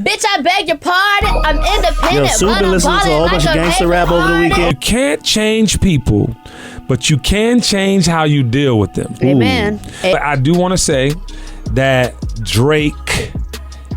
Bitch, I beg your pardon. I'm independent. Sue been listening to a whole bunch of gangster rap over the weekend. You can't change people, but you can change how you deal with them. Amen. But I do want to say that Drake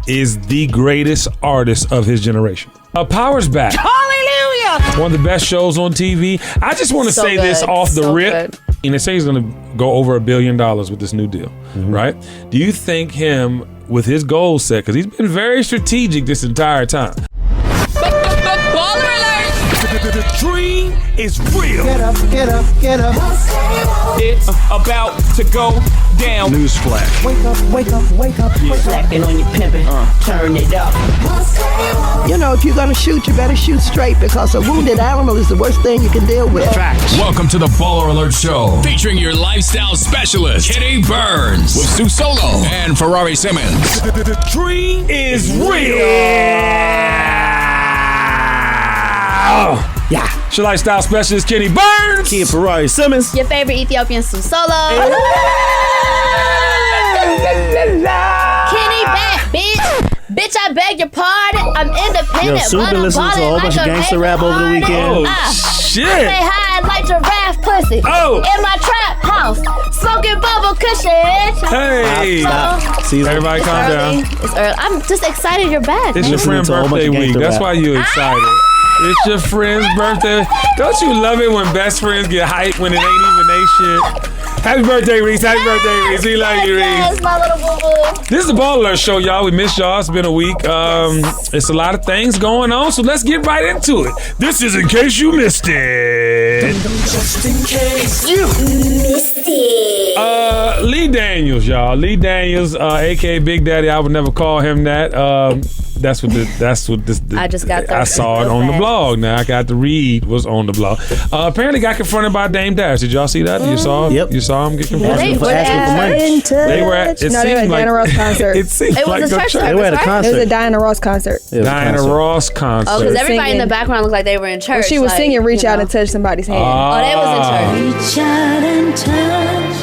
is the greatest artist of his generation. Power's back. Hallelujah. One of the best shows on TV. I just want to say this off the rip. And they say he's going to go over $1 billion with this new deal, right? Do you think him, with his goal set, because he's been very strategic this entire time. Baller alert! The dream is real. Get up, get up, get up. It's about to go down. Newsflash. Wake up, wake up, wake up. Slacking on your pimping, turn it up. You know, if you're gonna shoot, you better shoot straight because a wounded animal is the worst thing you can deal with. Facts. Welcome to the Baller Alert Show, featuring your lifestyle specialist, Kenny Burns, with Sue Solo and Ferrari Simmons. The dream is real. Yeah. It's your lifestyle specialist, Kenny Burns. Kid Ferrari Simmons. Your favorite Ethiopian Sue Solo. Kenny back, bitch. Bitch, I beg your pardon. I'm independent. Sue been listening to a whole bunch of gangster rap over the weekend. Shit. I say hi like giraffe pussy. In my trap house. Smoking bubble cushion. Hey. Stop. See, everybody calm down. It's early. I'm just excited you're back. It's your friend's birthday week. That's why you're excited. It's your friend's birthday. Don't you love it when best friends get hyped when it ain't even they shit? Happy birthday, Reese. Happy birthday, Reese. We love you, Reese. Yes, my little boo-boo. This is the Baller Alert Show, y'all. We missed y'all. It's been a week. It's a lot of things going on, so let's get right into it. This is In Case You Missed It. Just in case you missed it. Lee Daniels, y'all. Lee Daniels, a.k.a. Big Daddy. I would never call him that. That's what this. I just got I saw it on the blog. Now I got to read what's on the blog. Apparently got confronted by Dame Dash. Did y'all see that? You saw? Yep. You saw him get confronted. They were asking for money. They were at. No, they were at Diana Ross concert. It seemed It was like a church They were at a right? concert. It was a Diana Ross concert. Diana Ross concert. Oh, because everybody in singing. the background looked like they were in church. Well, she was like, singing "Reach you Out know. and Touch Somebody's Hand." Oh, they was in church. Reach out and touch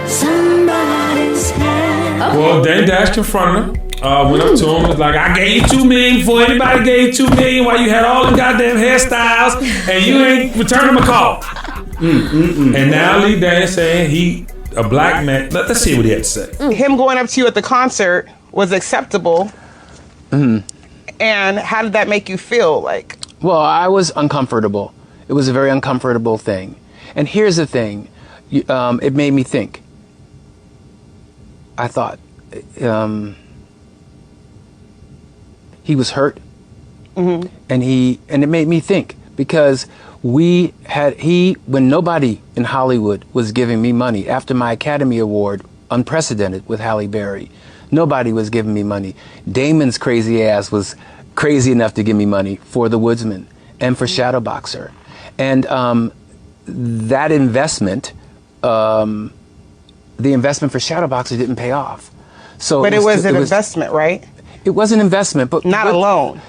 somebody's hand. Well, Dame Dash confronted him. Went up to him, was like, I gave you $2 million before anybody gave $2 million while you had all the goddamn hairstyles and you ain't returned him a call. And now Lee Daniels saying a black man. Let's see what he had to say. Him going up to you at the concert was acceptable. And how did that make you feel? Like, well, I was uncomfortable. It was a very uncomfortable thing. And here's the thing. It made me think. I thought, he was hurt, and it made me think because when nobody in Hollywood was giving me money after my Academy Award, unprecedented with Halle Berry, nobody was giving me money. Damon's crazy ass was crazy enough to give me money for The Woodsman and for Shadowboxer, and that investment, the investment for Shadowboxer didn't pay off. So, but it was an investment, right? It was an investment, but not a loan.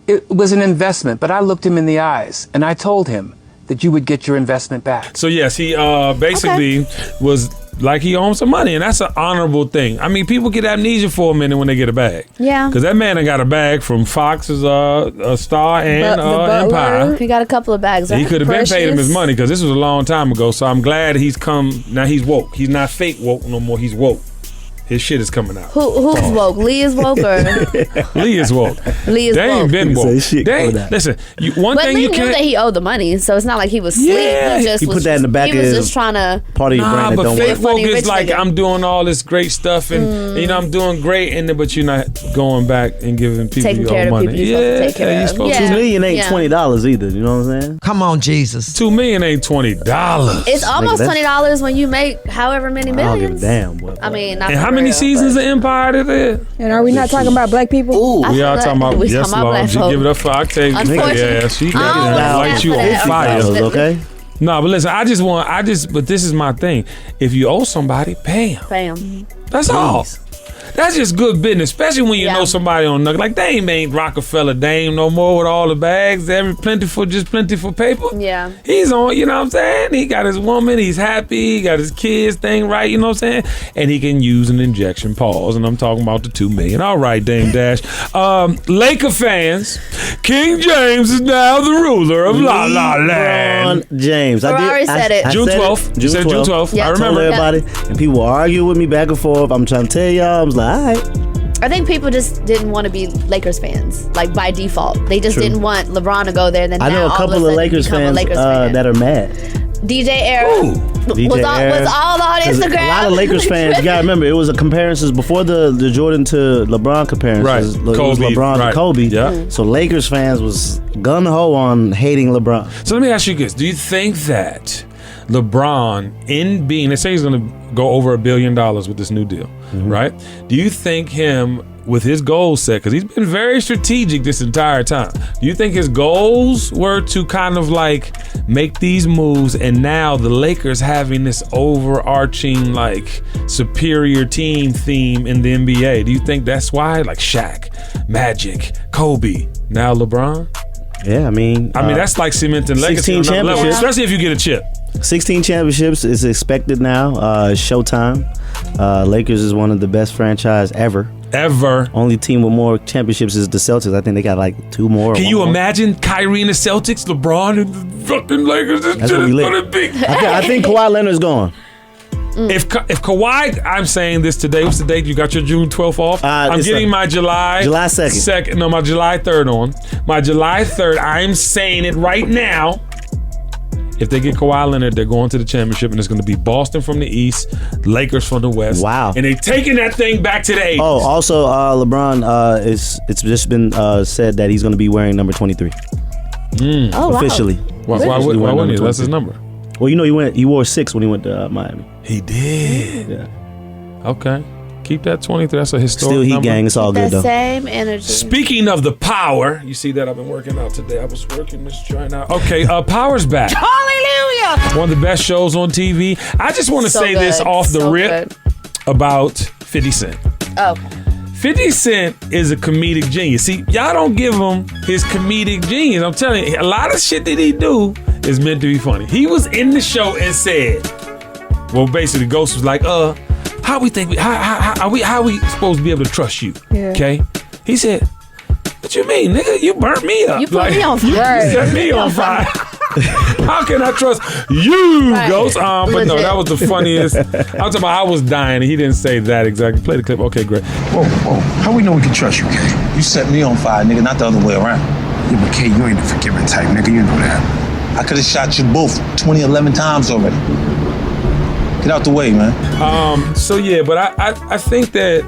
It was an investment, but I looked him in the eyes and I told him that you would get your investment back. So yes, he basically was like he owns some money, and that's an honorable thing. I mean, people get amnesia for a minute when they get a bag. Yeah. Because that man done got a bag from Fox's Star and Empire. He got a couple of bags. He could have been paid him his money because this was a long time ago. So I'm glad he's come. Now he's woke. He's not fake woke no more. He's woke. His shit is coming out. Who's woke? Lee is woke or? Lee is woke. Lee is they woke. ain't been woke. Listen, one but thing Lee you knew can't. that he owed the money, so it's not like he was asleep. Yeah, he put that in the back he of was his just trying to part of your brain. But fake woke is rich like nigga. I'm doing all this great stuff and you know I'm doing great, but you're not going back and giving people taking your care own of money. people you're supposed to take care of. supposed $2 million ain't $20 either. You know what I'm saying? Come on, Jesus. $2 million ain't $20. It's almost $20 when you make however many I don't give a millions. damn. Boy. I mean, not And for how many real, seasons but- of Empire did it? And are we not talking about black people? I We feel are like talking about we yes, talking about Lord. black She folk. give it up for Octavia. Unfortunately. Yeah, she I don't light stand you for on that. fire. Okay. No, but listen, but this is my thing. If you owe somebody, pay them. Bam. That's all. That's just good business, especially when you know somebody on Nugget. Like Dame ain't Rockefeller Dame no more with all the bags, plentiful paper. Yeah. He's on, you know what I'm saying? He got his woman, he's happy, he got his kids thing right, you know what I'm saying? And he can use an injection, pause, and I'm talking about the $2 million. All right, Dame Dash. Laker fans, King James is now the ruler of La La Land. LeBron James. Ferrari said it. June 12th. You said June 12th. Yeah. I remember. Everybody, and people were arguing with me back and forth. I'm trying to tell y'all, I was like, all right. I think people just didn't want to be Lakers fans, like by default. They just didn't want LeBron to go there. And then I know a couple of Lakers fans that are mad. DJ Era was all on Instagram. A lot of Lakers fans, you gotta remember, it was a comparisons before the Jordan to LeBron comparisons. Right. It was LeBron to Kobe. Yeah. So Lakers fans was gun-ho on hating LeBron. So let me ask you this. Do you think that LeBron, they say he's going to go over $1 billion with this new deal, right? Do you think him, with his goals set, because he's been very strategic this entire time, do you think his goals were to kind of like make these moves, and now the Lakers having this overarching like superior team theme in the NBA? Do you think that's why? Like Shaq, Magic, Kobe, now LeBron? Yeah, I mean that's like cementing legacy 16 on another level, championships. especially if you get a chip. 16 championships is expected now. Showtime. Lakers is one of the best franchise ever. Only team with more championships is the Celtics. I think they got like 2 more. Can you imagine Kyrie and the Celtics, LeBron and the fucking Lakers? That's what we gonna be. I think Kawhi Leonard's gone. If Kawhi, I'm saying this today. What's the date? You got your June 12th off? I'm getting my July 2nd. No, my July 3rd on. My July 3rd, I'm saying it right now. If they get Kawhi Leonard, they're going to the championship, and it's going to be Boston from the East, Lakers from the West. Wow. And they're taking that thing back to the 80s. Oh, also, LeBron, it's just been said that he's going to be wearing number 23. Officially. Wow. Why wouldn't he? That's his number. Well, you know, he wore 6 when he went to Miami. He did? Yeah. Okay. Keep that 23. That's a historic Still Heat number. gang. It's all good, though. Same energy. Speaking of the power, you see that I've been working out today. I was working this trying out. Okay, Power's back. Hallelujah! One of the best shows on TV. I just want to say this off the rip about 50 Cent. Oh. 50 Cent is a comedic genius. See, y'all don't give him his comedic genius. I'm telling you, a lot of shit that he do is meant to be funny. He was in the show and said, well, basically, Ghost was like, how we how we supposed to be able to trust you? Yeah. Okay. He said, what you mean, nigga? You burnt me up. You put me on fire. You set me on fire. How can I trust you, Ghost? But no, that was the funniest. I'm talking about I was dying, and he didn't say that exactly. Play the clip. Okay, great. Whoa. How we know we can trust you, K? You set me on fire, nigga, not the other way around. Yeah, but K, you ain't the forgiving type, nigga. You know that. I could have shot you both 11 times already. Get out the way, man. So yeah, but I think that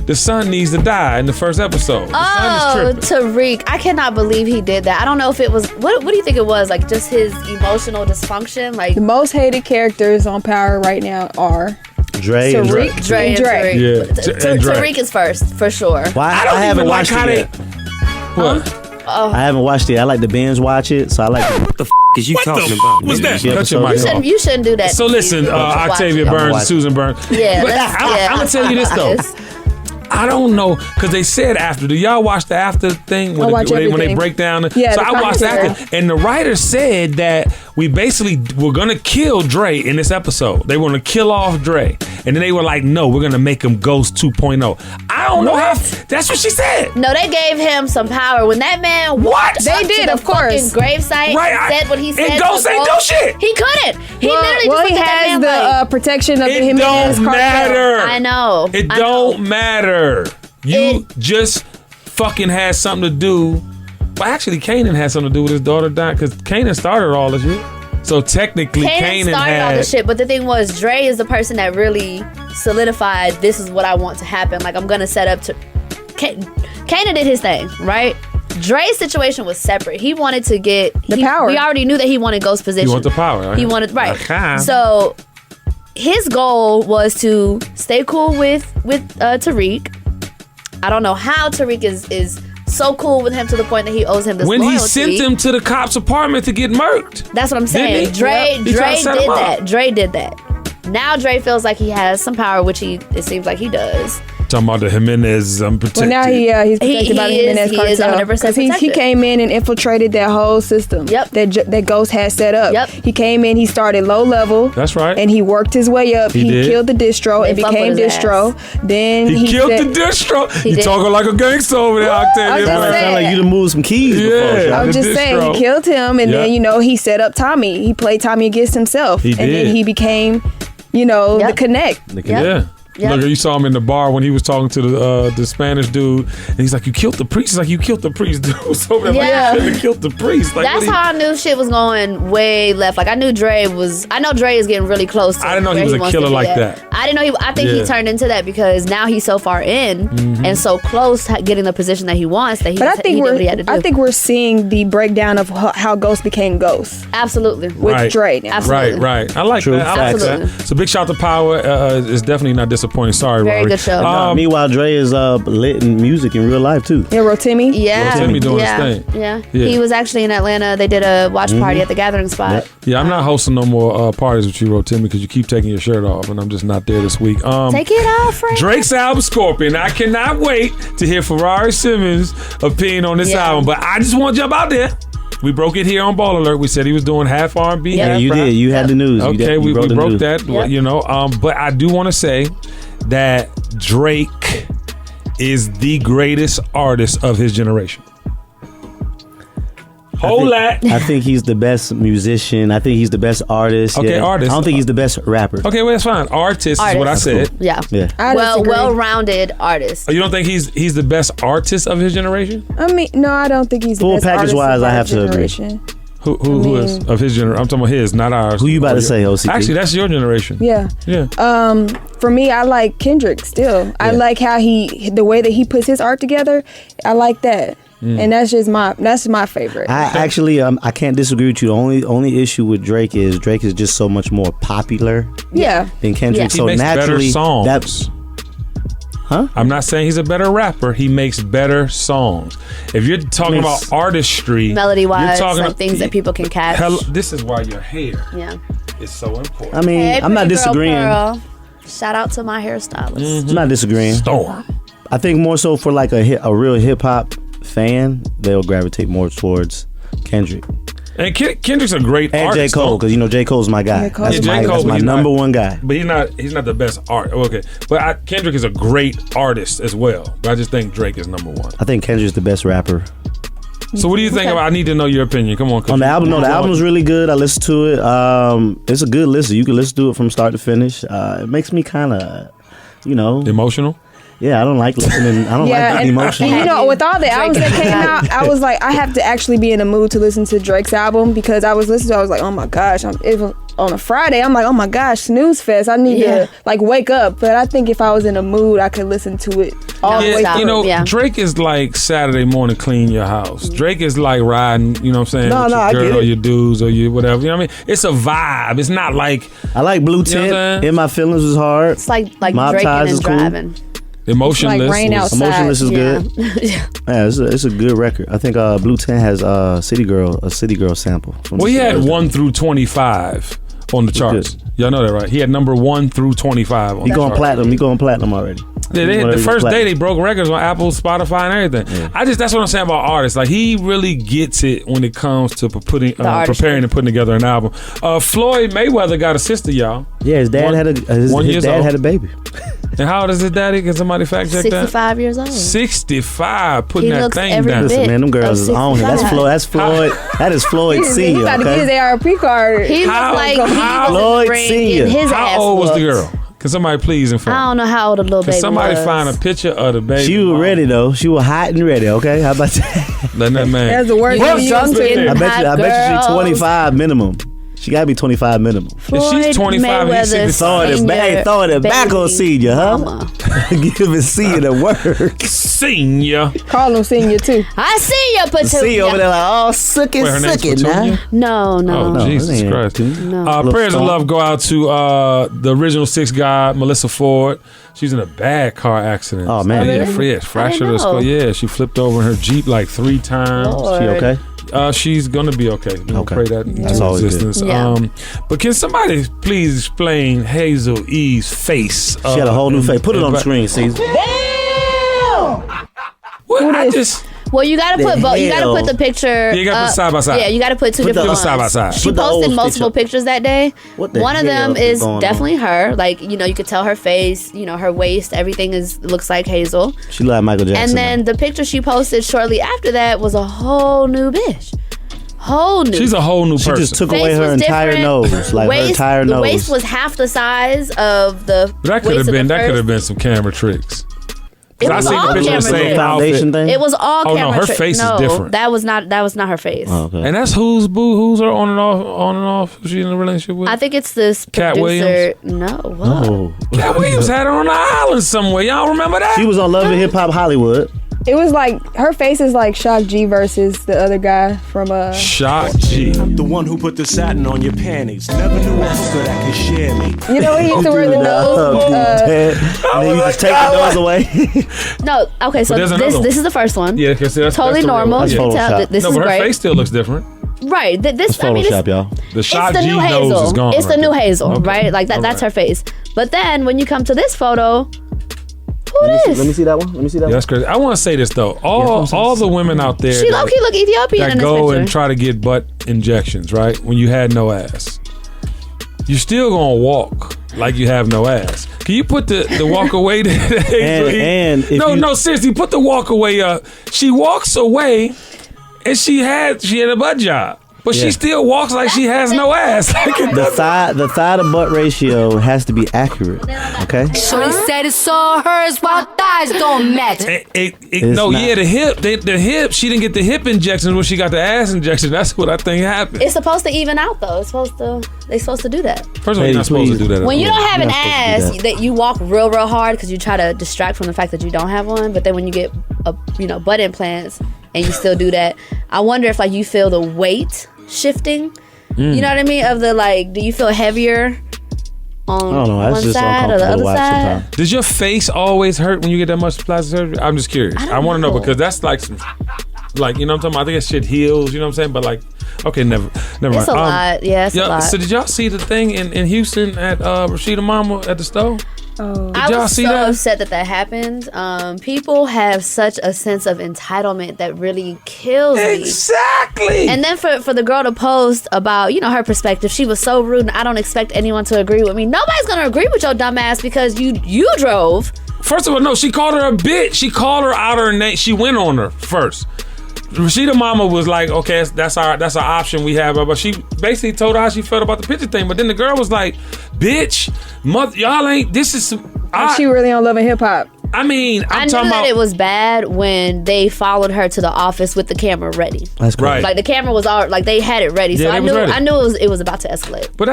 the son needs to die in the first episode. The son is tripping. Tariq. I cannot believe he did that. I don't know if it was, what do you think it was? Like just his emotional dysfunction? Like the most hated characters on Power right now are Dre and Dre. Yeah. Tariq is first, for sure. Well, I haven't watched it yet. What? I haven't watched it. I like to binge watch it, so I like to... What the is you talking about? What's that? Cut your mic off. You shouldn't do that. So listen, Octavia Burns and Susan Burns. Yeah, I'm gonna tell you this though. I don't know, because they said after. Do y'all watch the after thing when they break down? So I watched after, and the writer said that we basically were gonna kill Dre in this episode. They were gonna kill off Dre, and then they were like, "No, we're gonna make him Ghost 2.0." I don't know how. That's what she said. No, they gave him some power when that man. They did, of course. Gravesite. Right, said what he said. And Ghost ain't no shit. He couldn't. He literally just he has the protection of the It don't matter. I know. It don't matter. You just fucking had something to do. Well, actually, Kanan had something to do with his daughter dying, because Kanan started all this shit. So technically, Kanan started all this shit. But the thing was, Dre is the person that really solidified, this is what I want to happen. Like, I'm gonna set up to. Kanan did his thing, right? Dre's situation was separate. He wanted to get the power. We already knew that he wanted Ghost's position. He wanted the power. Right? He wanted Okay. So his goal was to stay cool with Tariq. I don't know how Tariq is so cool with him to the point that he owes him this loyalty. When he sent him to the cop's apartment to get murked. That's what I'm saying. Dre did that. Dre did that. Now Dre feels like he has some power, which it seems like he does. Talking about the Jimenez protected. Well, now he's protected by the Jimenez cartel. He is 100% Because he protected. came in and infiltrated that whole system. Yep. That Ghost had set up. Yep. He came in, he started low level. That's right. And he worked his way up. He did. Killed the distro and They fuck became with his distro. Then He killed said, the distro. He You did. talking like a gangster over there, Octavia. I'm just saying. Sound like you done moved some keys before. Yeah. I was the just saying, distro. he killed him, and then he set up Tommy. He played Tommy against himself, He and then did. he became, the connect. Yeah. Yep. Look, you saw him in the bar when he was talking to the Spanish dude, and he's like, "You killed the priest." He's like, "You killed the priest, dude." So like, Yeah. you shouldn't have killed the priest. Like, That's how I knew shit was going way left. Like I knew I know Dre is getting really close to I didn't know he where was a wants to killer be like at. that. I didn't know I think he turned into that because now he's so far in and so close to getting the position that he wants that he, But I think he did what he had to do. I think we're seeing the breakdown of how Ghost became Ghost. Absolutely. With Dre now. Absolutely. Right. I like True that. I like Absolutely. that. So big shout to Power. It's definitely not disappointing. Sorry, Very Rory. good show. Meanwhile, Dre is lit in music in real life too. Yeah, Rotimi. Yeah. Rotimi doing his yeah. thing. Yeah. Yeah. He was actually in Atlanta. They did a watch party at the Gathering spot. Yeah, I'm not hosting no more parties with you, Rotimi, because you keep taking your shirt off, and I'm just not there this week. Take it off, Frank. Drake's album Scorpion. I cannot wait to hear Ferrari Simmons' opinion on this album, but I just want to jump out there. We broke it here on Ball Alert. We said he was doing half R&B. Yeah, half you rap. did. You had the news. You Okay, did- we you broke the broke news. that. Yep. But I do want to say that Drake is the greatest artist of his generation. I think he's the best musician. I think he's the best artist. Okay, artist. I don't think he's the best rapper. Okay, well, that's fine. Artist is what I Artist. said. Yeah. Yeah. Well-rounded artist. Oh, you don't think he's the best artist of his generation? I mean, no, I don't think he's the Full best package artist wise, of I our have to agree. generation. Who is of his generation? I'm talking about his, not ours. Who you about to say, OCP? Actually, that's your generation. Yeah. Yeah. For me, I like Kendrick still. I like how the way that he puts his art together. I like that. And that's just my favorite. I actually I can't disagree with you. The only issue with Drake is just so much more popular Yeah. than Kendrick. He So makes naturally better songs. that's I'm not saying he's a better rapper. He makes better songs. If you're talking about artistry, Melody-wise, you're talking like things that people can catch. This is why your hair Yeah. is so important. I mean, Hey, I'm not pretty girl disagreeing. Pearl. Shout out to my hairstylist. I'm not disagreeing. Storm. I think more so for like a real hip hop fan, they'll gravitate more towards Kendrick. And Kendrick's a great and artist. J. Cole, because you know J. Cole's my guy. Yeah, Cole. That's Yeah, my, J. Cole, that's but my he's number not- one guy. But he's not the best art. Okay, but Kendrick is a great artist as well. But I just think Drake is number one. I think Kendrick's the best rapper. So what do you think about? I need to know your opinion. Come on. 'cause On the album, you- the album's really good. I listened to it. It's a good listen. You can listen to it from start to finish. It makes me kind of, emotional. Yeah, I don't like listening. I don't like and, getting emotional. and with all the albums that came out, I was like, I have to actually be in the mood to listen to Drake's album because I was listening to it, I was like, oh my gosh. It was on a Friday, I'm like, oh my gosh, snooze fest. I need to wake up. But I think if I was in a mood, I could listen to it all the way through. Drake is like Saturday morning clean your house. Drake is like riding, you know what I'm saying, with I your get girl or it. your dudes or your whatever. You know what I mean? It's a vibe. It's not like I like Blue You know what I'm Tint. saying? In My Feelings was hard. It's like Mob drinking Ties and is cool. driving. Emotionless. Like Rain Outside. Emotionless is Yeah. good. Yeah, it's a good record. I think Blue Tint has a City Girl sample. Well, he had 1 through 25 on the charts. Y'all know that, right? He had number 1 through 25 on He the going charts. platinum. He going platinum already. Yeah, He's one the of these first day platinum. they broke records on Apple, Spotify, and everything. Yeah. That's what I'm saying about artists. Like he really gets it when it comes to artistry. preparing and putting together an album. Floyd Mayweather got a sister, y'all. Yeah, his dad had a baby. And how old is his daddy? Can somebody fact check that? 65 years old. 65, putting He that looks thing every down. Listen, man, them girls is on him. That's 65. Floyd. That's Floyd. That is Floyd He Senior. about to get his Okay? ARP card. He How- looked like he how- was Floyd bringing Senior. his ass How old was the whooped. girl? Can somebody please inform? I don't know how old the little Can baby somebody was. find a picture of the baby? She was mama? ready though. She was hot and ready. Okay, how about that? Let that man. That's the worst You thing was you drunk said. in I bet you girls. she's 25 minimum. She gotta be 25 minimum. If she's 25 and he's Mayweather 65. Throwing it back on baby Senior, huh? mama. Giving Senior the work. Senior. Call him senior too. I see you, Petunia. See over there like, oh, suck it, Wait, her name's suck it Petunia? now. No. Oh, No, Jesus it ain't Christ. Petunia. Prayers of Little love go out to the original Six guy, Melissa Ford. She's in a bad car accident. Oh, man. Yeah, really? fractured her know. skull. Yeah, she flipped over in her Jeep like 3 times. Lord. She okay? She's gonna be okay. We're gonna pray that That's into always existence. good. Yeah. But can somebody please explain Hazel E's face? She had a whole new face. Put it on the screen, Caesar. Well, I just. Well, you gotta put both. You gotta put the picture. Yeah, you gotta put side by side. Yeah, you gotta put two different ones. Side by side. She posted multiple pictures that day. One of them is going definitely her. Like, you know, you could tell her face, you know, her waist, everything looks like Hazel. She like Michael Jackson. And then the picture she posted shortly after that was a whole new bitch. Whole new. She's a whole new person. She just took away her entire nose. Like her entire nose. The waist was half the size of the That could have been. That could have been some camera tricks. It was all camera tricks. Foundation thing. It was all camera her tricks. face is different. That was not her face. Oh, okay. And that's who's her on and off? Who's she in a relationship with? I think it's this Cat producer. Williams? No, what? Oh. Cat Williams had her on the island somewhere. Y'all remember that? She was on Love and Hip Hop Hollywood. It was like her face is like Shock G versus the other guy from Shock G. The one who put the satin on your panties. Never knew a hooker that could share me. You know he used to wear the nose. And then you just take the nose away. No, okay, so this is the first one. Yeah, because that's totally the real normal. one. You can tell this is but her great. face still looks different. Right. This It's Photoshop, y'all. The Shock it's the G new nose Hazel. is gone. It's the right new there. Hazel, Okay. right? Like that. That's her face. But then when you come to this photo, who this? Let me see that one. Yeah, that's crazy. I want to say this though. All the women out there She low-key look Ethiopian that in this go picture. and try to get butt injections, right? When you had no ass, you still gonna walk like you have no ass. Can you put the walk away? And if no, seriously, put the walk away up. She walks away, and she had a butt job. But she still walks like she has no ass. The thigh to butt ratio has to be accurate. Okay. So they said it's all hers while thighs don't match. The hip. She didn't get the hip injections when she got the ass injection. That's what I think happened. It's supposed to even out though. They're supposed to do that. First of all, you're not supposed to do that. When you don't have an ass, that. that you walk real hard because you try to distract from the fact that you don't have one. But then when you get butt implants and you still do that, I wonder if like you feel the weight shifting. You know what I mean? Of the like, do you feel heavier on one side or the other side? Does your face always hurt when you get that much plastic surgery? I'm just curious. I want to know because that's like some, like, you know what I'm talking about? I think that shit heals, you know what I'm saying? But like, okay, never mind. It's a lot. Yeah, it's a lot. So did y'all see the thing in Houston at Rashida Mama at the store? Oh. I was so upset that happened. People have such a sense of entitlement that really kills me. Exactly. And then for the girl to post about, her perspective, she was so rude and I don't expect anyone to agree with me. Nobody's gonna agree with your dumb ass because you drove. First of all, no, she called her a bitch. She called her out her name. She went on her first. Rashida Mama was like, okay, that's our option we have. But she basically told her how she felt about the picture thing. But then the girl was like, bitch, y'all ain't, this is some... She really on Love and Hip Hop. I mean, I knew that it was bad when they followed her to the office with the camera ready. That's right. Like the camera was all, like they had it ready. So Yeah, I they was ready. knew it was about to escalate. But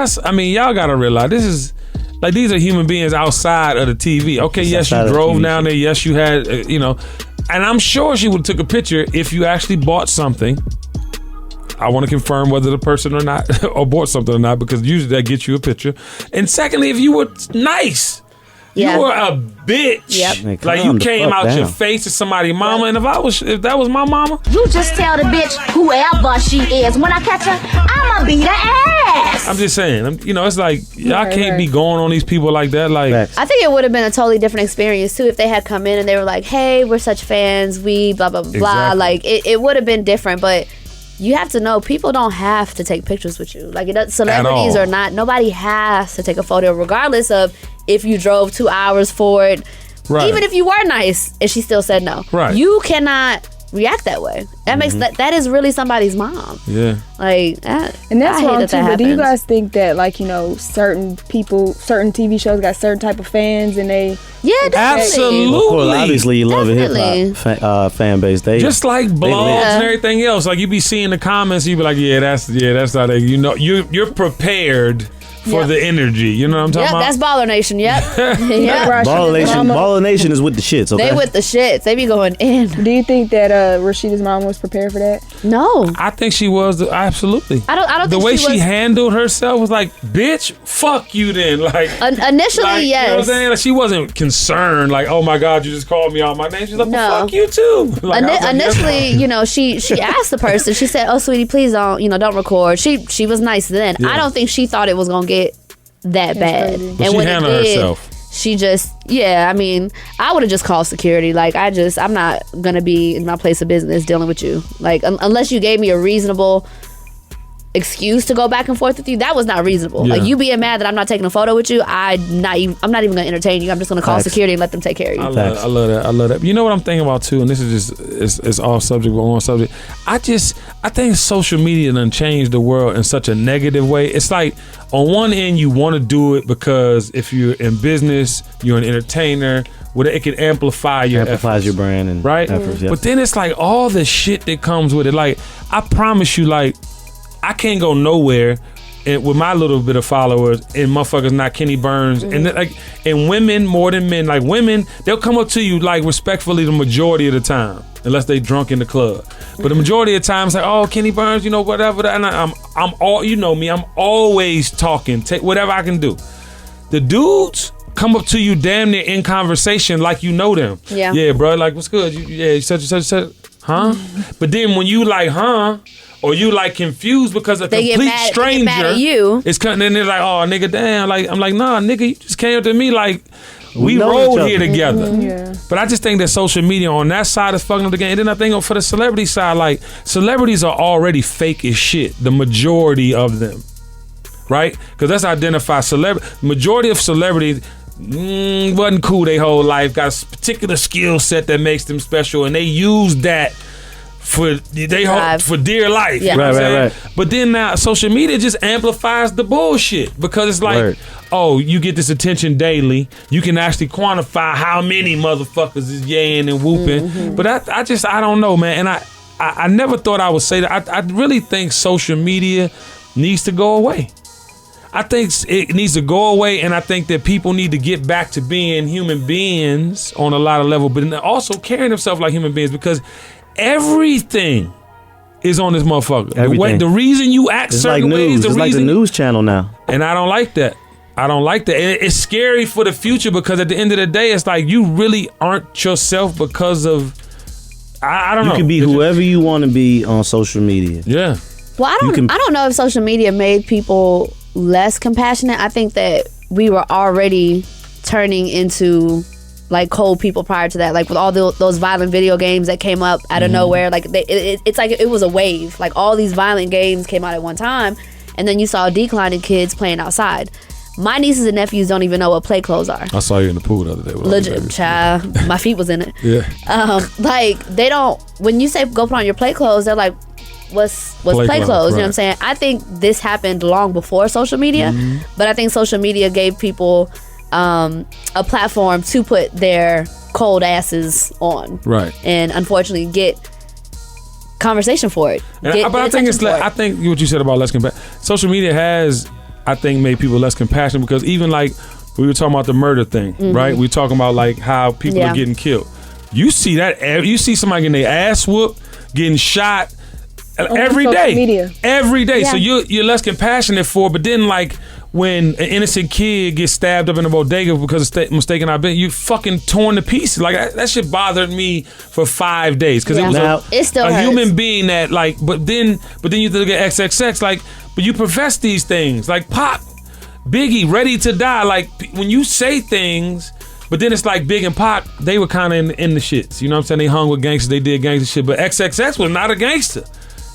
y'all gotta realize, this is... Like, these are human beings outside of the TV. Okay, yes, you drove down there. Yes, you had, And I'm sure she would have took a picture if you actually bought something. I want to confirm whether the person or not, or bought something or not, because usually that gets you a picture. And secondly, if you were nice, Yeah. you were a bitch. Yep. Like you came out your face to somebody's mama, and if that was my mama, You just tell the bitch whoever she is. When I catch her, I'ma beat her ass. I'm just saying, it's like y'all can't be going on these people like that. Like, I think it would have been a totally different experience too if they had come in and they were like, "Hey, we're such fans, we blah blah blah." Exactly. Like it would have been different, but you have to know people don't have to take pictures with you. Like celebrities or not, nobody has to take a photo, regardless of if you drove 2 hours for it. Right. Even if you were nice and she still said no, Right. you cannot react that way. That makes that is really somebody's mom. yeah. Like that, And that's I hate wrong that too. that But do you happens. guys think that certain people, certain TV shows got certain type of fans and they? Yeah, definitely. Absolutely. Of course, obviously, you love a hip hop fan base. They Just like blogs and everything else, like you be seeing the comments, you be like, yeah, that's how they, you're prepared for the energy. You know what I'm talking about? That's Baller Nation. Yep. Yep. Baller Nation is with the shits. Okay. They with the shits. They be going in. Do you think that Rashida's mom was prepared for that? No. I think she was. Absolutely. I don't The think way she she was- handled herself was like, bitch, fuck you then. Like initially, like, yes. You know what I'm saying? Like, she wasn't concerned. Like, oh my God, you just called me out my name. She's like, well, fuck you too. Like, I was like, Initially, you know, she asked the person. She said, "Oh, sweetie, please don't record." She was nice then. Yeah. I don't think she thought it was gonna get that bad. But she when it handled did, herself. she just, I mean, I would have just called security. Like, I'm not gonna be in my place of business dealing with you. Like, unless you gave me a reasonable excuse to go back and forth with you, that was not reasonable. Yeah. Like, you being mad that I'm not taking a photo with you, I'm not even gonna entertain you. I'm just gonna call security and let them take care of you. I love that. You know what I'm thinking about too, and this is just it's off subject but on subject. I think social media done changed the world in such a negative way. It's like on one end you want to do it because if you're in business, you're an entertainer, it can amplify your amplifies your brand and right. efforts. Yep. But then it's like all the shit that comes with it. Like, I promise you, like, I can't go nowhere with my little bit of followers and motherfuckers not Kenny Burns and women more than men. Like, women, they'll come up to you like respectfully the majority of the time, unless they drunk in the club. But the majority of the time it's like, oh, Kenny Burns, whatever. And I'm all, you know me, I'm always talking, take whatever I can do. The dudes come up to you damn near in conversation like you know them. Yeah, bro, like, what's good? You such and such, huh? But then when you like, huh? Or you like confused because a complete stranger get mad at you. is coming in there like, oh, nigga, damn. Like, I'm like, nah, nigga, you just came up to me like we rode here together. Mm-hmm. Yeah. But I just think that social media on that side is fucking up the game. And then I think for the celebrity side, like, celebrities are already fake as shit. The majority of them, right? Because that's identified celebrity. Majority of celebrities wasn't cool their whole life. Got a particular skill set that makes them special, and they use that for dear life. Yeah. You know what I'm Right. saying? But then now social media just amplifies the bullshit because it's like, oh, you get this attention daily. You can actually quantify how many motherfuckers is yaying and whooping. Mm-hmm. But I don't know, man. And I never thought I would say that. I really think social media needs to go away. I think it needs to go away, and I think that people need to get back to being human beings on a lot of levels, but also carrying themselves like human beings, because everything is on this motherfucker. The reason you act it's certain like ways, news. the It's reason like the news channel now. And I don't like that. It's scary for the future because at the end of the day, it's like you really aren't yourself because of I don't know. You can be whoever you want to be on social media. Yeah. Well, I don't know if social media made people less compassionate. I think that we were already turning into like cold people prior to that, like with all those violent video games that came up out of nowhere. Like it's like it was a wave. Like all these violent games came out at one time, and then you saw a decline in kids playing outside. My nieces and nephews don't even know what play clothes are. I saw you in the pool the other day. Legit, child. My feet was in it. Yeah. Like they don't. When you say go put on your play clothes, they're like, what's play clothes? You know what I'm saying? I think this happened long before social media, but I think social media gave people a platform to put their cold asses on, right? And unfortunately, get conversation for it. But I think I think what you said about less compassion. Social media has, I think, made people less compassionate because even like we were talking about the murder thing, right? We were talking about like how people are getting killed. You see that? You see somebody getting their ass whooped, getting shot. Every day. So you're less compassionate for it. But then like when an innocent kid gets stabbed up in a bodega because of mistaken identity, you fucking torn to pieces. Like that shit bothered me for 5 days because it was a human being that like. But then you look at XXX like, but you profess these things like Pac, Biggie, Ready to Die. Like when you say things. But then it's like Big and Pac, they were kind of in the shits. You know what I'm saying? They hung with gangsters, they did gangster shit. But XXX was not a gangster.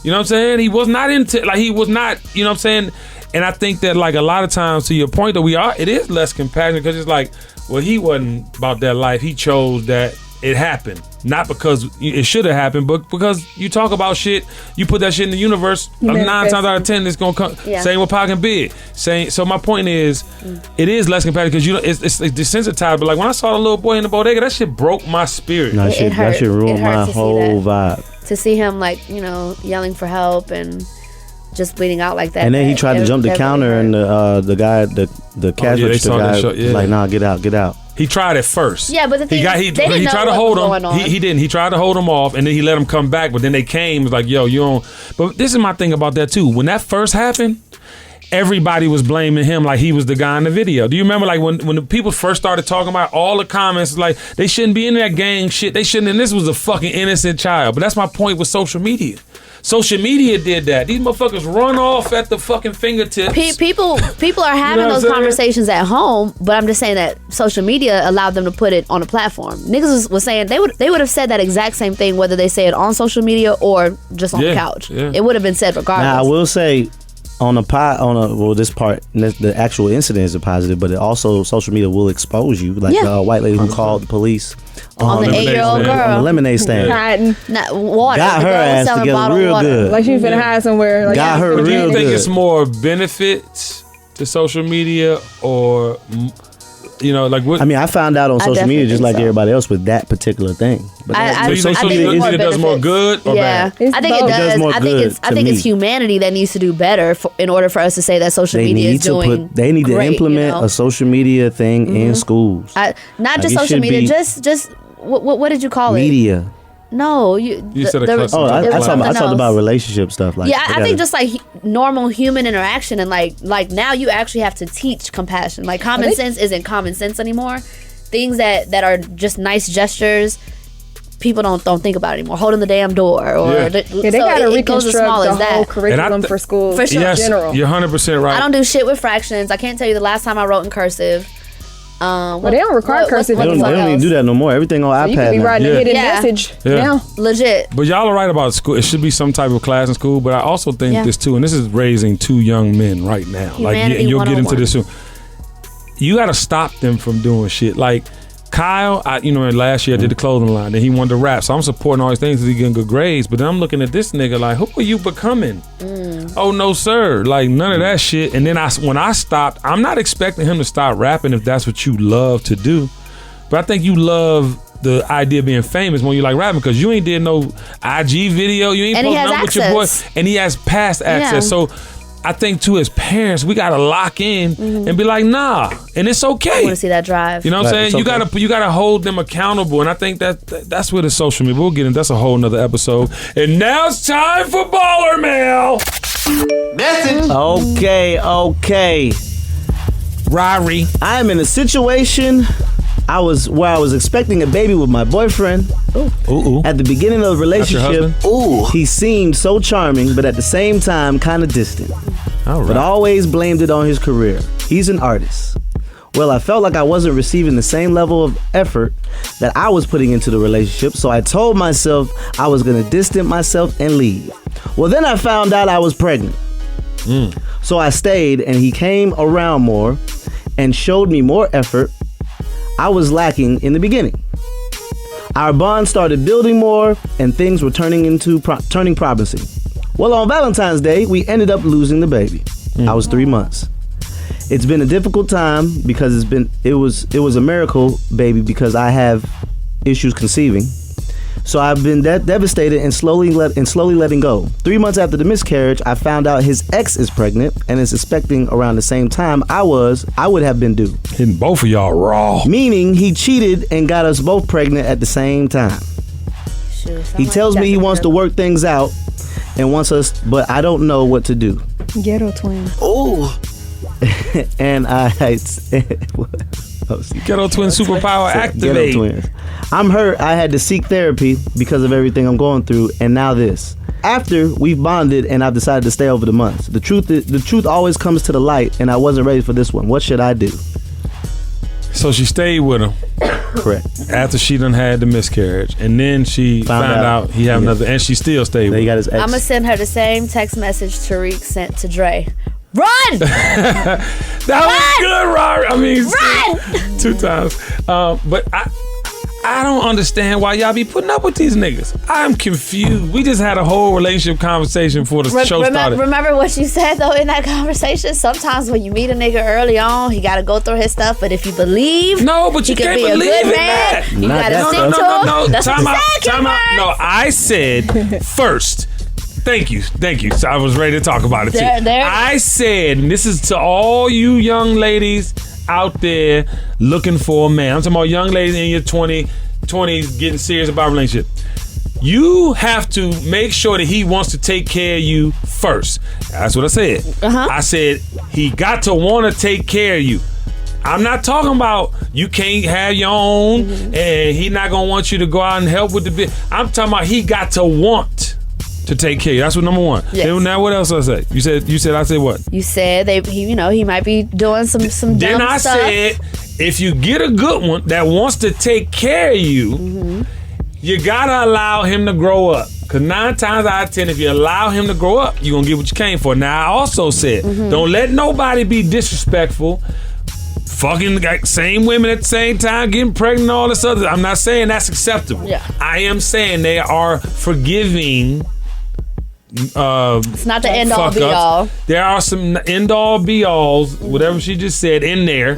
You know what I'm saying? He was not he was not, you know what I'm saying? And I think that like a lot of times to your point that it is less compassionate because it's like, well, he wasn't about that life. He chose that it happened. Not because it should have happened, but because you talk about shit, you put that shit in the universe, 9 times out of 10 it's gonna come. Yeah. Same with Pac and Big. So my point is, it is less compassionate because it's desensitized. But like when I saw the little boy in the bodega, that shit broke my spirit. That shit ruined my whole vibe. To see him like, yelling for help and just bleeding out like that. And then he tried to jump the counter, and the guy, the cash register guy, was like, "Nah, get out." He tried it first. Yeah, but the thing is, they didn't know tried to what hold was him. going on. He didn't. He tried to hold him off, and then he let him come back. But then they came, was like, "Yo, you don't." But this is my thing about that too. When that first happened, everybody was blaming him like he was the guy in the video. Do you remember like when the people first started talking about all the comments like they shouldn't be in that gang shit. They shouldn't. And this was a fucking innocent child. But that's my point with social media. Social media did that. These motherfuckers run off at the fucking fingertips. People are having those conversations at home, but I'm just saying that social media allowed them to put it on a platform. Niggas was saying they would have said that exact same thing whether they say it on social media or just on the couch. Yeah. It would have been said regardless. Now I will say, this part, the actual incident is a positive, but it also social media will expose you. Like the white lady who called the police on the 8-year-old girl on the lemonade stand. Water. Got her ass together real good. Like she was finna hide somewhere. Like got her real good. Do you think it's more benefits to social media or, like what? I mean, I found out on social media just like everybody else with that particular thing. But social media does more good or bad? I think it does. I think it's humanity that needs to do better in order for us to say that social media is doing They need to great, implement a social media thing in schools. Not just social media, just what did you call it? Media. No, I talked about relationship stuff. Like, I think just like normal human interaction and like now you actually have to teach compassion. Like common sense isn't common sense anymore. Things that are just nice gestures, people don't think about anymore. Holding the damn door or they gotta reconstruct the whole curriculum for schools for sure. Yes, in general. You're 100% right. I don't do shit with fractions. I can't tell you the last time I wrote in cursive. Well, they don't require cursive. They don't even do that no more. Everything on iPad. You can be writing a hidden message now. Legit. But y'all are right about school. It should be some type of class in school. But I also think this too, and this is raising two young men right now. Humanity you'll get into 101. this soon. You got to stop them from doing shit. Like Kyle, last year I did the clothing line. Then he wanted to rap. So I'm supporting all these things because he getting good grades. But then I'm looking at this nigga like, who are you becoming? Oh, no, sir. Like, none of that shit. And then when I stopped, I'm not expecting him to stop rapping if that's what you love to do. But I think you love the idea of being famous when you like rapping because you ain't did no IG video. You ain't posting nothing with your boy. And he has past access. So I think too, as parents, we gotta lock in and be like, nah, and it's okay. I want to see that drive. You know what I'm saying? You gotta hold them accountable, and I think that's where the social media. We'll get in. That's a whole nother episode. And now it's time for Baller Mail. Message. Okay. Rari, I am in a situation. I was expecting a baby with my boyfriend. Ooh. At the beginning of the relationship, he seemed so charming, but at the same time, kind of distant. All right. But I always blamed it on his career. He's an artist. Well, I felt like I wasn't receiving the same level of effort that I was putting into the relationship, so I told myself I was going to distance myself and leave. Well, then I found out I was pregnant. So I stayed, and he came around more and showed me more effort I was lacking in the beginning. Our bond started building more, and things were turning promising. Well, on Valentine's Day, we ended up losing the baby. I was 3 months. It's been a difficult time because it was a miracle baby because I have issues conceiving. So I've been devastated and slowly letting go. 3 months after the miscarriage, I found out his ex is pregnant and is expecting around the same time I would have been due. Hitting both of y'all raw. Meaning he cheated and got us both pregnant at the same time. He tells me he wants to work things out and wants us, but I don't know what to do. Ghetto twins. Oh. And Ghetto twin superpower activate. Ghetto twins. I'm hurt. I had to seek therapy because of everything I'm going through, and now this. After we've bonded and I've decided to stay over the months, the truth always comes to the light, and I wasn't ready for this one. What should I do? So she stayed with him. Correct. After she done had the miscarriage, and then she found out he had another, and she still stayed with him. Got his ex. I'm gonna send her the same text message Tariq sent to Dre. Run! That was good, Rari. I mean, run! 2 times. But I don't understand why y'all be putting up with these niggas. I'm confused. We just had a whole relationship conversation before the show started. Remember what you said though in that conversation? Sometimes when you meet a nigga early on, he gotta go through his stuff. But if you believe, but you can't believe in that. You gotta stick to him. No. Time out. No, I said first. Thank you. So I was ready to talk about it too. There. I said, and this is to all you young ladies out there looking for a man. I'm talking about young ladies in your 20s getting serious about a relationship. You have to make sure that he wants to take care of you first. That's what I said. I said he got to want to take care of you. I'm not talking about you can't have your own and he not gonna want you to go out and help with the bit. I'm talking about he got to want to take care of you. That's what number one. Yes. Then now what else I say? You said I said what? You said he might be doing some Then dumb I stuff. said if you get a good one that wants to take care of you, you gotta allow him to grow up. Cause 9 times out of 10, if you allow him to grow up, you're gonna get what you came for. Now I also said, don't let nobody be disrespectful. Fucking same women at the same time, getting pregnant and all this other. I'm not saying that's acceptable. Yeah. I am saying they are forgiving. It's not the end all be all. There are some end all be alls, whatever she just said, in there.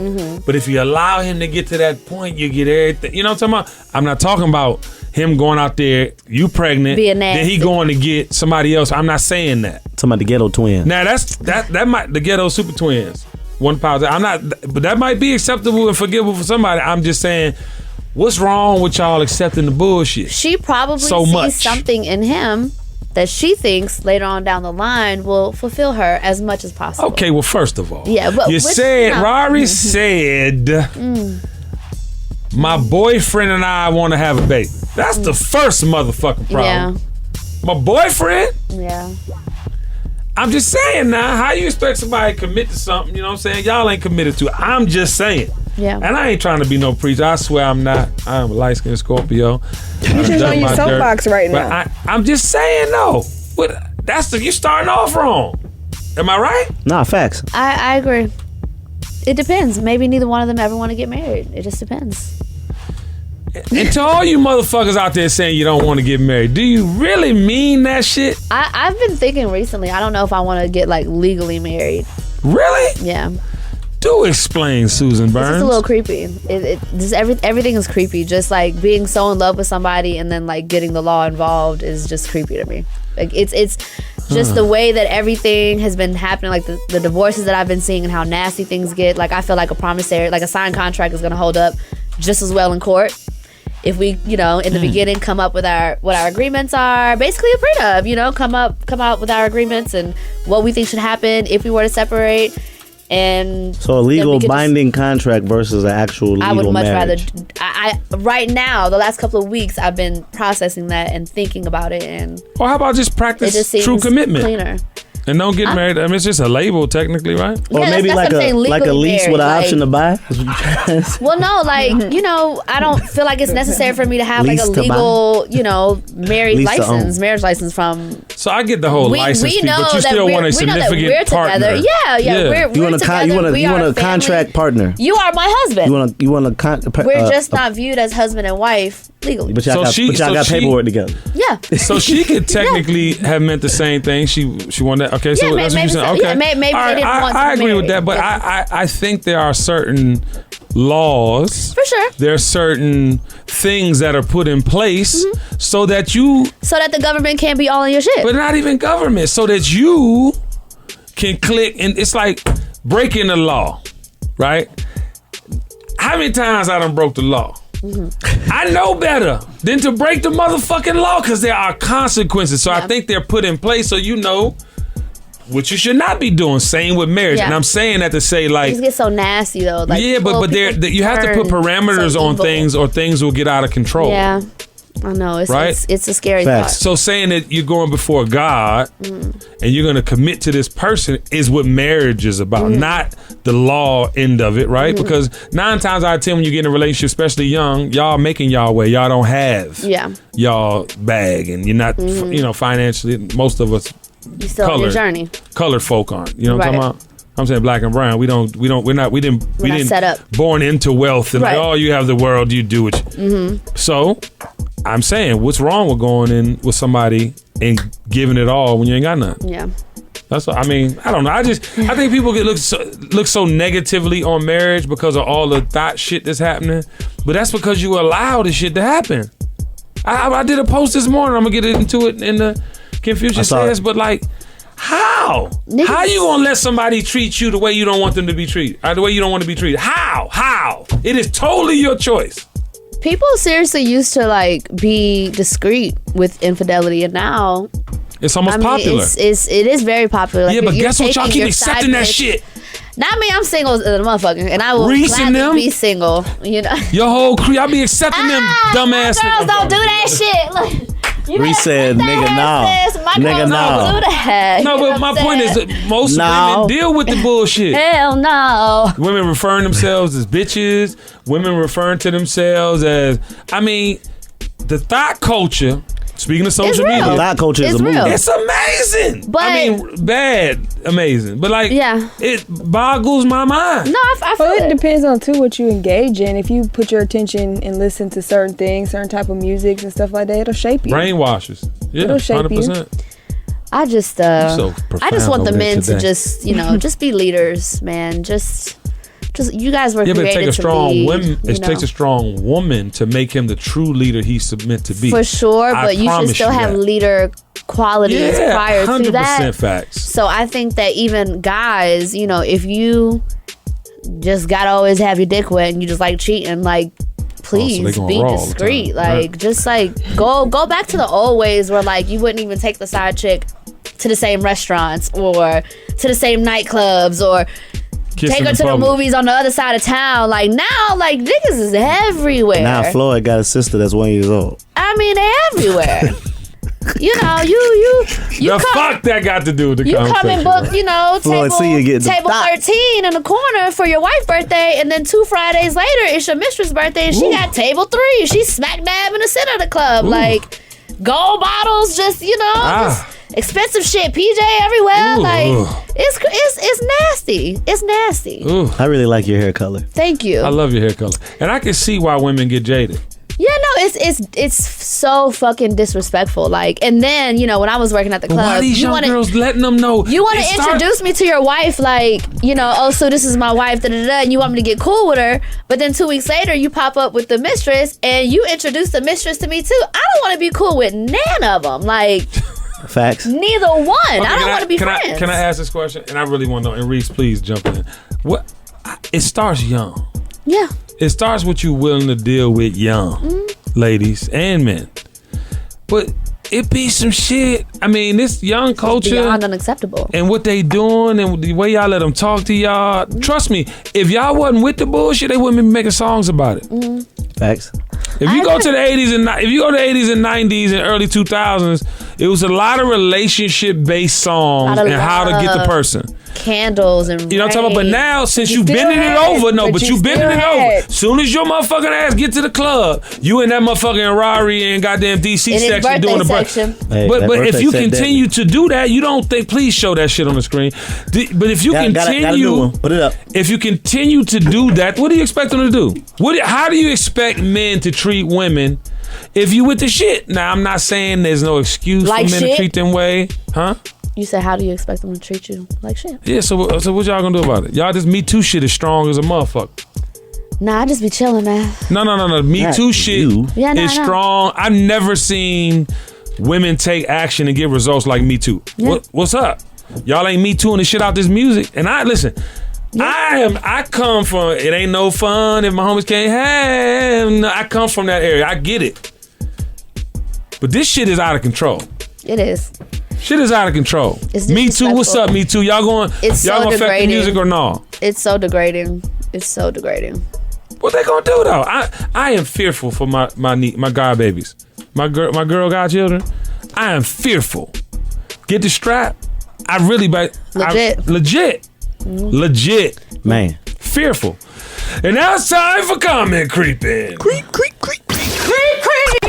But if you allow him to get to that point, you get everything. You know what I'm talking about? I'm not talking about him going out there, you pregnant, being nasty. then he going to get somebody else. I'm not saying that. Talking about the ghetto twins. Now that might the ghetto super twins. One power. I'm not, but that might be acceptable and forgivable for somebody. I'm just saying, what's wrong with y'all accepting the bullshit? She probably sees something in him that she thinks later on down the line will fulfill her as much as possible. Okay, well, first of all, but you said Rari said my boyfriend and I want to have a baby. That's the first motherfucking problem. Yeah. My boyfriend. Yeah. I'm just saying now, how you expect somebody to commit to something, you know what I'm saying? Y'all ain't committed to it. I'm just saying. Yeah. And I ain't trying to be no preacher. I swear I'm not. I'm a light-skinned Scorpio. You just on your soapbox right now. But I'm just saying, though. You starting off wrong. Am I right? Nah, facts. I agree. It depends. Maybe neither one of them ever want to get married. It just depends. And to all you motherfuckers out there saying you don't want to get married, do you really mean that shit? I've been thinking recently, I don't know if I want to get legally married. Really? Yeah. Do explain, Susan Burns. It's a little creepy. Everything is creepy. Just like being so in love with somebody and then getting the law involved is just creepy to me. It's just the way that everything has been happening, like the divorces that I've been seeing and how nasty things get. I feel like a promissory, like a signed contract is going to hold up just as well in court. If we, in the beginning come up with what our agreements are, basically a prenup, come out with our agreements and what we think should happen if we were to separate. And so a legal binding contract versus an actual legal marriage. I would much rather. Right now, the last couple of weeks, I've been processing that and thinking about it. And how about just practice true commitment? Cleaner. And don't get married. I mean, it's just a label, technically, right? Or maybe like a lease with an option to buy. Well, no, I don't feel like it's necessary for me to have a legal, marriage license from. So I get the whole license fee, but you still want a significant partner. Yeah. You want a contract partner. You are my husband. You want a we're just not viewed as husband and wife legally. But y'all got paperwork together. Yeah. So she could technically have meant the same thing. She wanted that. Okay, so that's what you're saying. Okay. Yeah, maybe they didn't want to I agree marry. with that, but I think there are certain laws. For sure. There are certain things that are put in place so that the government can't be all in your shit. But not even government, so that you can click, and it's like breaking the law, right? How many times I done broke the law? I know better than to break the motherfucking law because there are consequences. So I think they're put in place so you know what you should not be doing. Same with marriage. And I'm saying that to say things get so nasty though. But you have to put parameters on things or things will get out of control. Yeah. I know. It's a scary thought. So saying that you're going before God and you're going to commit to this person is what marriage is about, not the law end of it, right? Because 9 times out of 10 when you get in a relationship, especially young, y'all making y'all way. Y'all don't have y'all bag, and you're not, financially. Most of us, you still on your journey. Colored folk aren't. You know what I'm talking about? I'm saying black and brown. We didn't set up. Born into wealth and you have the world, you do it. So I'm saying, what's wrong with going in with somebody and giving it all when you ain't got nothing? Yeah. That's what, I don't know. I think people look so negatively on marriage because of all the thought shit that's happening. But that's because you allow this shit to happen. I did a post this morning. I'm gonna get into it in the Confucius says, but like, how? How you gonna let somebody treat you the way you don't want them to be treated? Or the way you don't want to be treated? How? It is totally your choice. People seriously used to like be discreet with infidelity, and now it's almost popular. It is very popular. Like, yeah, but guess what? Y'all keep accepting that shit. Not me. I'm single as a motherfucker, and I will gladly be single. You know, your whole crew. Y'all be accepting them dumbass girls don't do that shit. Like, Reese said, "Nigga, no, nigga, no." Do that. No, but my point is that most women deal with the bullshit. Hell no. Women referring themselves as bitches. Women referring to themselves as. I mean, the thought culture. Speaking of social media, the thought culture is a movement. It's amazing. But, I mean, bad, amazing. But like, yeah, it boggles my mind. No, I feel it depends on too what you engage in. If you put your attention and listen to certain things, certain type of music and stuff like that, it'll shape you. Brainwashes. Yeah, it'll shape 100%. you. I just want the men to just, just be leaders, man. Just you guys were created but it takes a strong woman. It know. takes a strong woman to make him the true leader he's meant to be. For sure, but you should still have leader qualities prior to that. 100% facts. So I think that even guys, if you just gotta always have your dick wet and you just like cheating, like please be discreet. Like just like go back to the old ways where like you wouldn't even take the side chick to the same restaurants or to the same nightclubs or take her to the movies on the other side of town. Like now, like niggas is everywhere. Now Floyd got a sister that's 1 year old. I mean, they everywhere. you fuck that got to do with the you come conversation. and book, table 13 in the corner for your wife's birthday, and then 2 Fridays later it's your mistress' birthday, and she got table 3. She's smack dab in the center of the club. Ooh. Like gold bottles, just just expensive shit, PJ everywhere. Ooh. Like it's nasty. It's nasty. Ooh. I really like your hair color. Thank you. I love your hair color, and I can see why women get jaded. Yeah, no, it's so fucking disrespectful. Like, and then when I was working at the club, why these young girls letting them know? You want to introduce me to your wife, like so this is my wife, and you want me to get cool with her, but then 2 weeks later you pop up with the mistress, and you introduce the mistress to me too. I don't want to be cool with none of them. Like. Facts. Neither one. Okay, I don't want to be friends. Can I ask this question? And I really want to know. And Reese, please jump in. It starts young. Yeah. It starts with you willing to deal with young ladies and men. But it be some shit. I mean, this young culture. It's beyond unacceptable. And what they doing and the way y'all let them talk to y'all. Trust me, if y'all wasn't with the bullshit, they wouldn't be making songs about it. Facts. If you go to the 80s and 90s and early 2000s, it was a lot of relationship based songs and how to get the person. Candles and you know what I'm talking about? But now, since you've bending it over, you bending it over. Soon as your motherfucking ass get to the club, you in that motherfucking Ferrari and goddamn DC section doing the section. But if you continue to do that, you don't think, please show that shit on the screen. But if you continue, put it up. If you continue to do that, what do you expect them to do? How do you expect men to treat women if you with the shit? Now, I'm not saying there's no excuse for men to treat them way, huh? You said, how do you expect them to treat you like shit? Yeah, so what y'all gonna do about it? Y'all just Me Too shit is strong as a motherfucker. Nah, I just be chilling, man. No. Me Too shit is strong. I've never seen women take action and get results like Me Too. Yeah. What's up? Y'all ain't Me Tooing the shit out this music. And I come from, it ain't no fun if my homies can't have. I come from that area. I get it. But this shit is out of control. It is. Shit is out of control. Me Too, what's up, Me Too? Y'all going affect the music or no? It's so degrading. It's so degrading. What they gonna do though? I am fearful for my god babies. My girl godchildren. I am fearful. Get the strap. I really legit. Man. Fearful. And now it's time for comment creeping. Creep.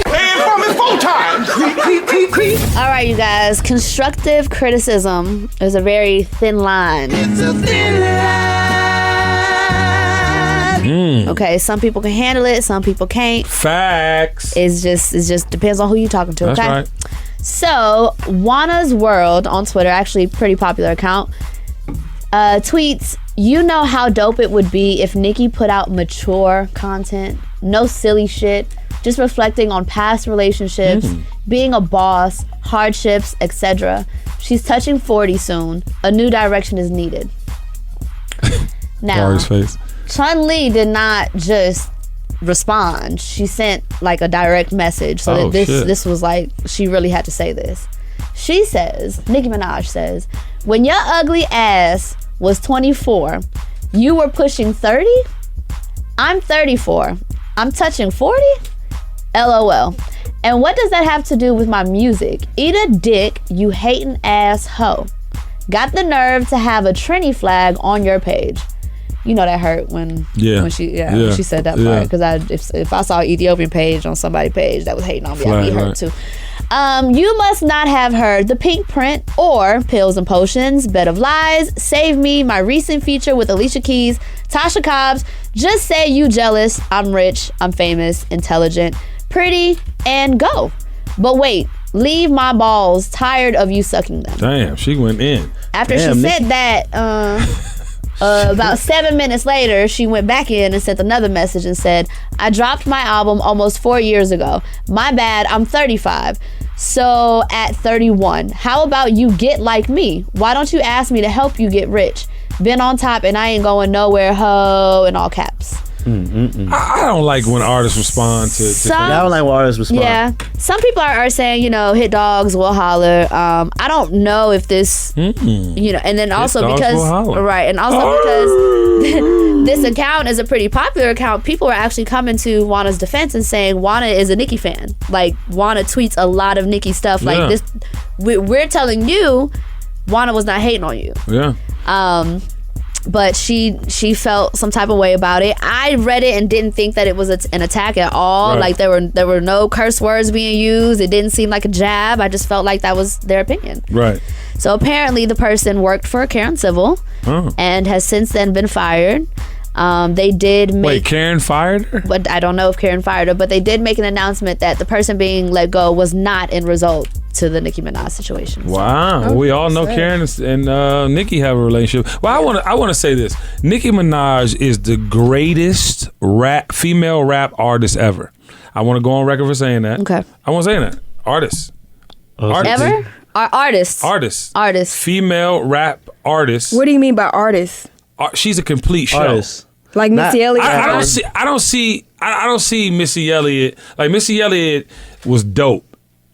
Paying from his full time. Creep. All right, you guys. Constructive criticism is a very thin line. It's a thin line. Okay, some people can handle it, some people can't. Facts. It just depends on who you're talking to. Okay. That's right. So Juana's World on Twitter, actually pretty popular account, tweets, "You know how dope it would be if Nicki put out mature content, no silly shit. just reflecting on past relationships, being a boss, hardships, etc. She's touching 40 soon. A new direction is needed. Now, Chun-Li did not just respond. She sent like a direct message. So that this was like, she really had to say this. She says, Nicki Minaj says, when your ugly ass was 24, you were pushing 30? I'm 34. I'm touching 40? LOL. And what does that have to do with my music? Eat a dick, you hating ass hoe. Got the nerve to have a Trini flag on your page. You know that hurt when she said that part, because if I saw Ethiopian page on somebody's page that was hating on me, I'd be hurt too. You must not have heard The Pink Print or Pills and Potions, Bed of Lies, Save Me, my recent feature with Alicia Keys, Tasha Cobbs, Just Say You Jealous, I'm Rich, I'm Famous, Intelligent, Pretty, and Go. But wait, Leave My Balls, Tired of You Sucking Them. Damn, she went in. After she said that, about 7 minutes later, she went back in and sent another message and said, I dropped my album almost 4 years ago. My bad, I'm 35. So at 31, how about you get like me? Why don't you ask me to help you get rich? Been on top and I ain't going nowhere, ho, in all caps. I don't like when artists respond to I don't like when artists respond. Yeah. Some people are saying, hit dogs will holler. I don't know if this, and then also because, right, and also because this account is a pretty popular account, people are actually coming to Wana's defense and saying Wana is a Nicki fan. Like, Wana tweets a lot of Nicki stuff. Like, this, we're telling you, Wana was not hating on you. Yeah. But she felt some type of way about it. I read it and didn't think that it was an attack at all. Right. Like there were no curse words being used. It didn't seem like a jab. I just felt like that was their opinion. Right. So apparently the person worked for Karen Civil and has since then been fired. They did make... Wait, Karen fired her? But I don't know if Karen fired her, but they did make an announcement that the person being let go was not in result to the Nicki Minaj situation. Wow. We all know Karen and Nicki have a relationship. Well, I want to say this. Nicki Minaj is the greatest female rap artist ever. I want to go on record for saying that. Okay. I want to say that. Artist. Ever? Artist. Female rap artist. What do you mean by artist? She's a complete show. Artist. Like Missy Elliott. I don't see Missy Elliott. Like, Missy Elliott was dope.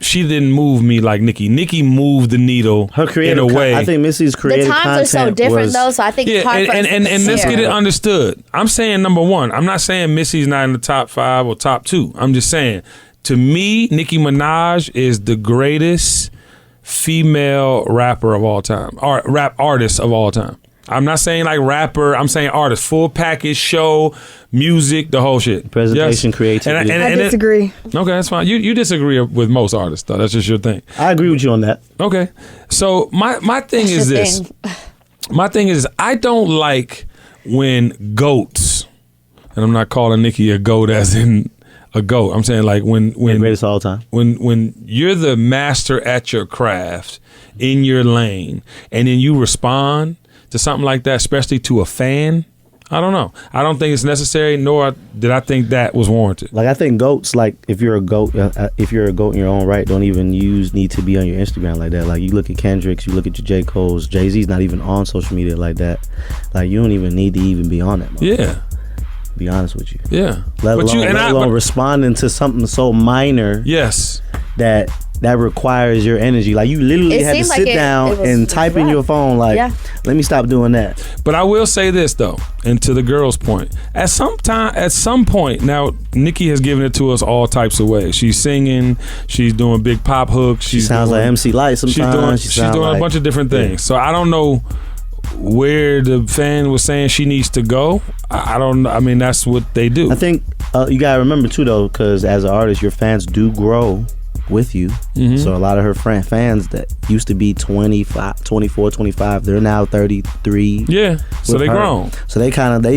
She didn't move me like Nicki. Nicki moved the needle in a way. I think Missy's creative content. The times are so different though, so I think it's hard for us and let's get it understood. I'm saying number one. I'm not saying Missy's not in the top 5 or top 2. I'm just saying, to me, Nicki Minaj is the greatest female rapper of all time, or rap artist of all time. I'm not saying like rapper. I'm saying artist. Full package, show, music, the whole shit. Presentation, creativity. I disagree. Okay, that's fine. You disagree with most artists, though. That's just your thing. I agree with you on that. Okay. So my thing is this. My thing is, I don't like when goats, and I'm not calling Nicki a goat as in a goat. I'm saying like when greatest all time. When you're the master at your craft in your lane, and then you respond to something like that, especially to a fan, I don't know. I don't think it's necessary, nor did I think that was warranted. Like, I think goats, like, if you're a goat in your own right, don't even need to be on your Instagram like that. Like, you look at Kendrick's, you look at your J. Cole's, Jay-Z's not even on social media like that. Like, you don't even need to even be on that. Yeah. Be honest with you. Yeah. Let alone responding to something so minor. Yes. That requires your energy. Like, you literally had to sit down and type in your phone, like, let me stop doing that. But I will say this, though, and to the girl's point, at some point, now, Nicki has given it to us all types of ways. She's singing, she's doing big pop hooks. She sounds like MC Light sometimes. She's doing a bunch of different things. So I don't know where the fan was saying she needs to go. I don't. I mean, that's what they do. I think you gotta remember too, though, because as an artist, your fans do grow with you. Mhm. So a lot of her fans that used to be 25, 24, 25, they're now 33. Yeah, so with they her. grown. So they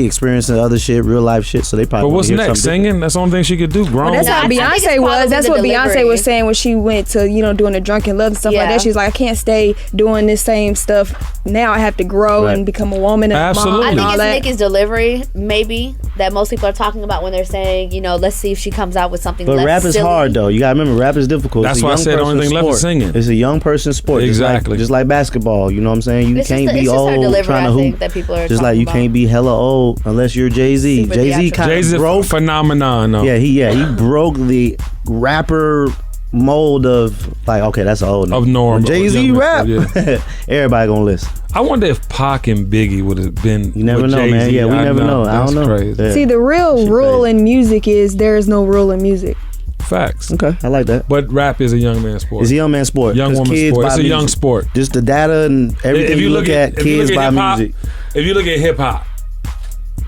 experiencing other shit, real life shit. So they probably. But what's wanna hear next? something Singing? That's the only thing she could do. Grown. Well, that's how I think it's Beyonce was. probably That's the what Beyonce delivery. was saying when she went to, doing the Drunken Love and stuff like Yeah. that. She's like, I can't stay doing this same stuff. Now I have to grow Right. and become a woman and a mom I and think all it's that. Nicki's delivery, maybe, that most people are talking about when they're saying, let's see if she comes out with something But less rap is silly. hard though. You gotta remember, rap is difficult. That's It's a why I young said the only person's thing left is sport. singing. It's a young person's sport. Exactly. Just like basketball. You know what I'm saying? You It's can't just be her old delivery, trying to I think, hoop. that people are Just like talking you about. can't be hella old unless you're Jay-Z. Super Jay-Z theatrical. kind Jay-Z of broke. phenomenon. Though. Yeah, he broke the rapper mold of like, okay, that's old. Of normal. Jay-Z Young rap. yeah. Everybody gonna listen. I wonder if Pac and Biggie would have been. You never with know, man. Jay-Z. Yeah, we never know. I That's don't know. Crazy. Yeah. See, the real rule in music is there is no rule in music. Facts. Okay, I like that. But rap is a young man's sport. It's a young man's sport. Young 'Cause woman's kids sport. buy It's a young music. sport. Just the data and everything If you look at, if you kids look at buy hip-hop, music. If you look at hip hop,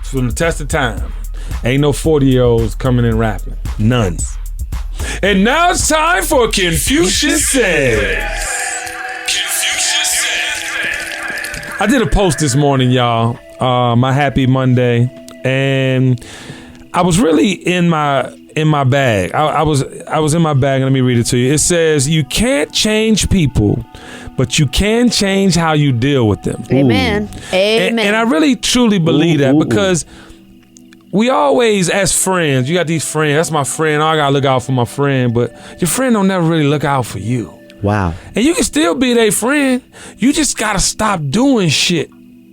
from the test of time, ain't no 40-year-olds coming in rapping. None. And now it's time for Confucius Says. I did a post this morning, y'all. My happy Monday, and I was really in my bag. I was in my bag, and let me read it to you. It says, "You can't change people, but you can change how you deal with them." Amen. Amen. And I really truly believe that because we always, as friends, you got these friends. That's my friend. I gotta look out for my friend, but your friend don't never really look out for you. Wow. And you can still be their friend. You just gotta stop doing shit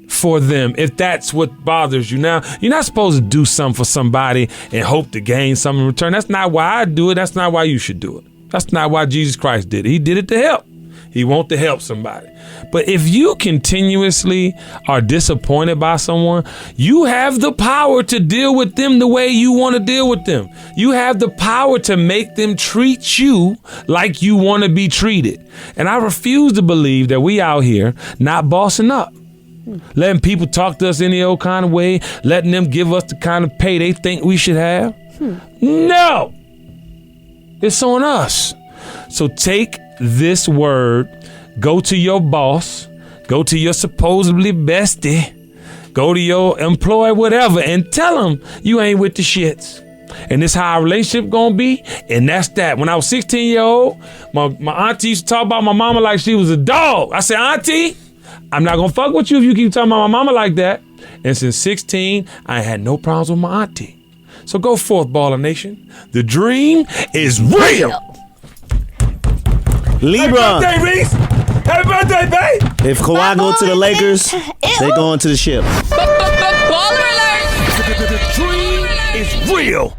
for them if that's what bothers you. Now, you're not supposed to do something for somebody and hope to gain something in return. That's not why I do it. That's not why you should do it. That's not why Jesus Christ did it. He did it to help. He wants to help somebody. But if you continuously are disappointed by someone, you have the power to deal with them the way you want to deal with them. You have the power to make them treat you like you want to be treated. And I refuse to believe that we out here not bossing up. Letting people talk to us any old kind of way, letting them give us the kind of pay they think we should have. No! It's on us. So take this word, go to your boss, go to your supposedly bestie, go to your employer, whatever, and tell them you ain't with the shits. And this how our relationship gonna be, and that's that. When I was 16-year-old, my auntie used to talk about my mama like she was a dog. I said, Auntie, I'm not gonna fuck with you if you keep talking about my mama like that. And since 16, I ain't had no problems with my auntie. So go forth, Baller Nation. The dream is real. LeBron. Happy birthday, Reese. Happy birthday, babe. If Kawhi go to the Lakers, they going to the ship. Baller alert! The dream is real.